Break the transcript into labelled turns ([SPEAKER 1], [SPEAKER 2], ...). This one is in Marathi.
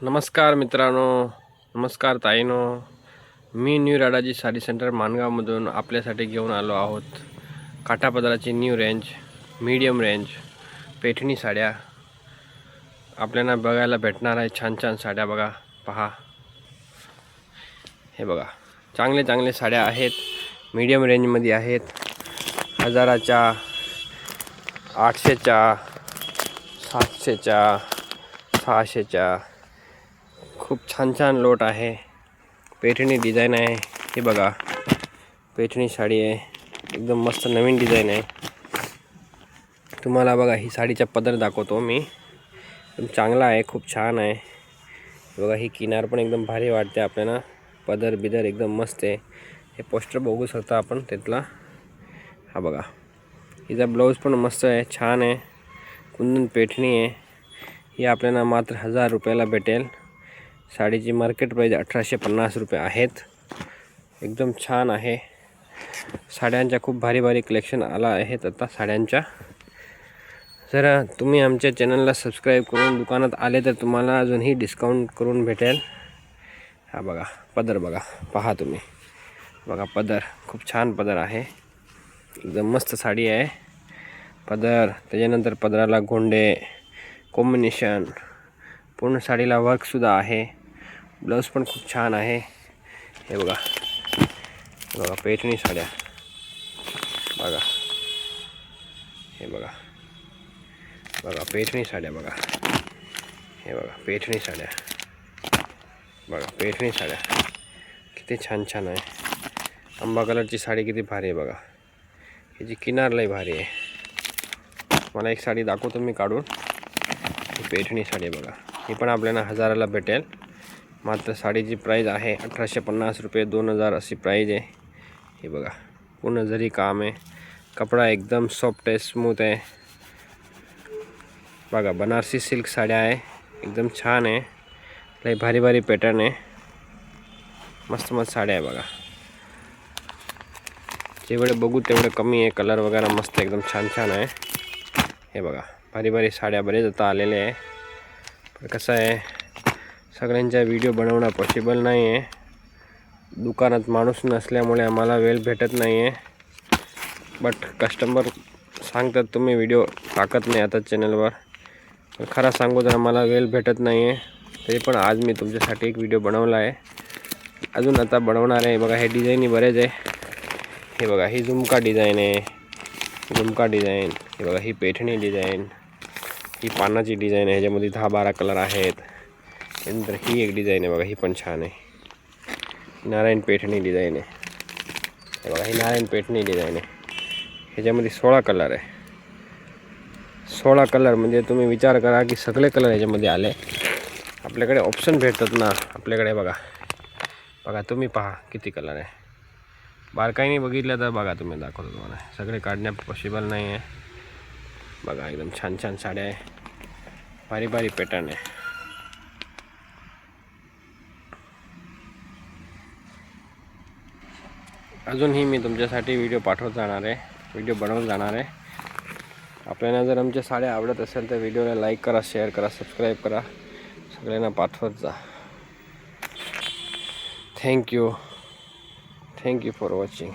[SPEAKER 1] नमस्कार मित्रांनो, नमस्कार ताईनो. मी न्यू राडाजी साडी सेंटर माणगावमधून आपल्यासाठी घेऊन आलो आहोत काठापदराची new range, medium range Paithani साड्या आपल्याला बघायला भेटणार आहे. छान छान साड्या बघा, पहा. हे बघा, चांगले चांगले साड्या आहेत. मीडियम रेंजमध्ये आहेत. 1000च्या, 800च्या, 700च्या, 600च्या खूप छान छान लोट आहे. पैठणी डिझाईन आहे. हे बघा, पैठणी साडी आहे. एकदम मस्त नवीन डिझाईन आहे. तुम्हाला बघा ही साडीचा पदर दाखवतो मी. एकदम चांगला आहे, खूप छान आहे. बघा ही किनार पण एकदम भारी वाटते आपल्याला. पदर बिदर एकदम मस्त आहे. हे पोस्टर बघू शकता आपण त्यातला. हा बघा, हिचा ब्लाऊज पण मस्त आहे, छान आहे. कुंदन पैठणी आहे. ही आपल्याला मात्र 1000 रुपयाला भेटेल. साडीची मार्केट प्राइस 1850 रुपये आहेत. एकदम छान आहे. साड्यांच्या खूप भारी भारी कलेक्शन आला आहेत आता साड्यांच्या. जर तुम्ही आमच्या चॅनलला सबस्क्राईब करून दुकानात आले तर तुम्हाला अजूनही डिस्काउंट करून भेटेल. हा बघा पदर, बघा पहा तुम्ही. बघा पदर, खूप छान पदर आहे. एकदम मस्त साडी आहे. पदर, त्याच्यानंतर पदराला गोंडे कॉम्बिनेशन, पूर्ण साडीला वर्कसुद्धा आहे. ब्लाऊज पण खूप छान आहे. हे बघा, बघा पैठणी साड्या बघा. हे बघा, बघा पैठणी साड्या बघा. हे बघा पैठणी साड्या बघा. पैठणी साड्या किती छान छान आहे. आंबा कलरची साडी किती भारी आहे बघा. ह्याची किनार लई भारी आहे. मला एक साडी दाखवतो मी काढून. ही पैठणी साडी बघा. ही पण आपल्याला 1000ला भेटेल. मात्र साडीची प्राइस आहे 1850 रुपये. 2000 अशी प्राइस आहे. हे बघा, पूर्ण जरी काम आहे. कपडा एकदम सॉफ्ट आहे, स्मूथ आहे. बघा बनारसी सिल्क साड्या आहे. एकदम छान आहे. लई भारी भारी पॅटर्न आहे. मस्त मस्त साड्या आहे बघा. जेवढे बघू तेवढे कमी आहे. कलर वगैरे मस्त एकदम छान छान आहे. हे बघा, भारी भारी साड्या बरेच आता आलेले आहे. पण कसं आहे, सगळ्यांचा व्हिडिओ बनवणं पॉसिबल नाही आहे. दुकानात माणूस नसल्यामुळे आम्हाला वेळ भेटत नाही आहे. बट कस्टमर सांगतात तुम्ही व्हिडिओ टाकत नाही आता चॅनलवर. पण खरं सांगू तर आम्हाला वेळ भेटत नाही आहे. तरी पण आज मी तुमच्यासाठी एक व्हिडिओ बनवला आहे. अजून आता बनवणार आहे. बघा हे डिझाईन बरेच आहे. हे बघा, ही झुमका डिझाईन आहे. झुमका डिझाईन. हे बघा, ही पैठणी डिझाईन. ही पानाची डिझाईन आहे. ह्याच्यामध्ये 10-12 कलर आहेत. त्यानंतर ही एक डिझाईन आहे बघा. ही पण छान आहे. नारायण पैठणी डिझाईन आहे. हे बघा, ही नारायण पैठणी डिझाईन आहे. ह्याच्यामध्ये 16 कलर आहे. 16 कलर म्हणजे तुम्ही विचार करा की सगळे कलर ह्याच्यामध्ये आले. आपल्याकडे ऑप्शन भेटतात ना आपल्याकडे. बघा बघा तुम्ही पहा किती कलर आहे. बारकाईने बघितलं तर बघा, तुम्ही दाखवतो तुम्हाला. सगळे काढण्या पॉसिबल नाही आहे. बघा एकदम छान छान साड्या आहे. भारी भारी पॅटर्न आहे. अजूनही मी तुमच्यासाठी व्हिडिओ पाठवत जाणार आहे, व्हिडिओ बनवत जाणार आहे. आपल्याला जर आमच्या साड्या आवडत असेल तर व्हिडिओला लाईक करा, शेअर करा, सबस्क्राईब करा. सगळ्यांना पाठवत जा. Thank you for watching.